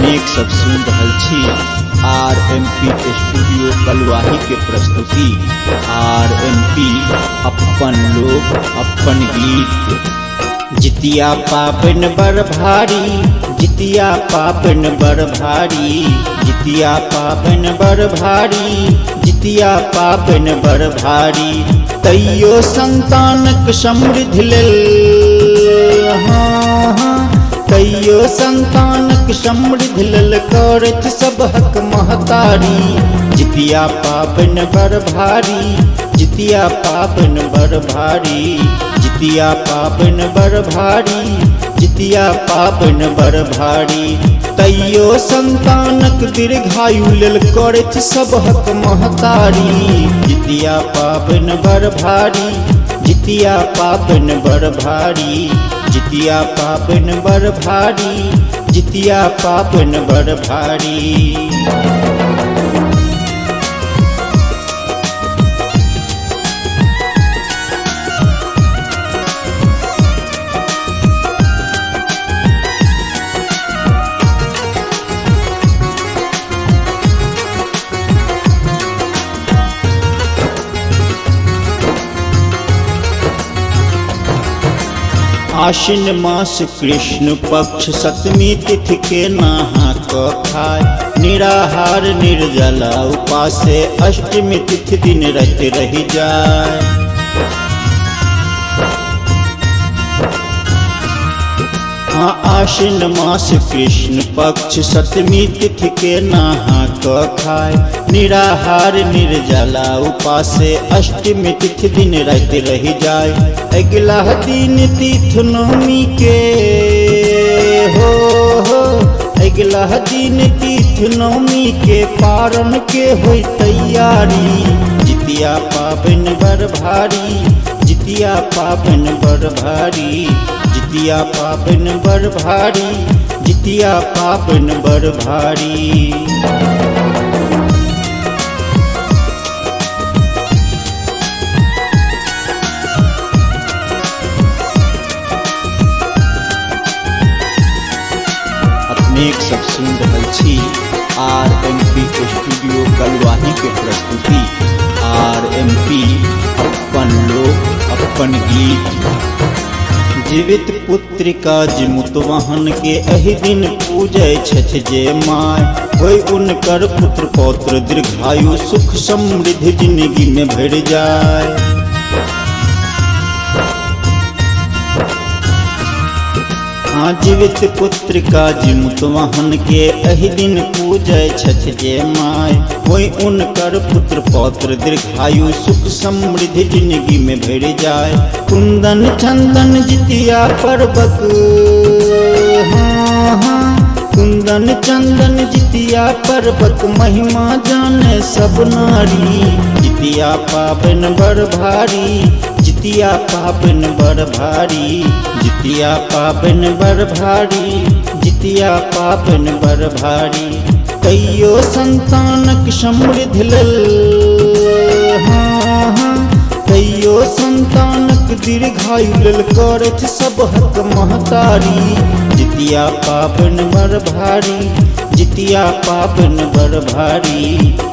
अपनेक सब सुन रहल छी RMP स्टूडियो कलवाही के प्रस्तुति RMP अपन लोक अपन गीत। जितिया पाबन बड़ भारी, जितिया पाबन बड़ भारी, जितिया पाबन बड़ भारी, जितिया पाबन बड़ भारी। तैयो संतानक समृद्धि लेल, तैयो संतानक समृद्धि लेल करत सब हक महतारी। जितिया पाबन बड़ भारी, जितिया पाबन बड़ भारी, जितिया पाबन बड़ भारी, जितिया पाबन बड़ भारी। तैयो संतानक दीर्घायु लेल करत सब हक महतारी। जितिया पाबन बड़ भारी, जितिया पाबन बड़ भारी, जितिया पाबन बड़ भारी, जितिया पाबन बड़ भारी। आश्विन मास कृष्ण पक्ष सप्तमी तिथि के नहा क खाय। निराहार निर्जला उपासे अष्टमी तिथि दिन रत रही जाय। आश्विन मास कृष्ण पक्ष सप्तमी तिथि के नहा क खाय। निराहार निर्जला उपासे अष्टमी तिथि दिन रत रही जाय। अगला दिन तीर्थ नवमी के हो, अगला दिन तीर्थ नवमी के पारण के होई तैयारी। जितिया पाबन बड़ भारी, जितिया पाबन बड़ भारी, जितिया पाबन बड़ भारी, जितिया पाबन बड़ भारी। अपनेक सब सुन रहल छी RMP स्टूडियो कलवाही के प्रस्तुति RMP अपन लोक अपन गीत। जीवित पुत्रिका जिमुतवाहन के एहि दिन पूजय छथि जे माय। होय उनकर पुत्र पौत्र दीर्घायु सुख समृद्धि जिंदगी में भर जाय। जीवित पुत्रिका जिमुतवाहन के एहि दिन पूजय छथि जे माय। होय उनकर पुत्र पौत्र दीर्घायु सुख समृद्धि जिंदगी में भर जाय। कुंदन चंदन जितिया पर्वत, कुंदन चंदन जितिया पर्वत महिमा जाने सब नारी। जितिया पाबन बड़ भारी, जितिया पाबन बड़ भारी, जितिया पाबन बड़ भारी, जितिया पाबन बड़ भारी। तैयो संतानक समृद्धि लेल, तैयो संतानक दीर्घायु लेल करत सब हक महतारी। जितिया पाबन बड़ भारी, जितिया पाबन बड़ भारी,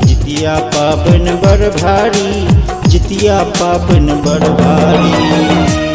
जितिया पाबन बड़ भारी, जितिया पाबन बड़ भारी।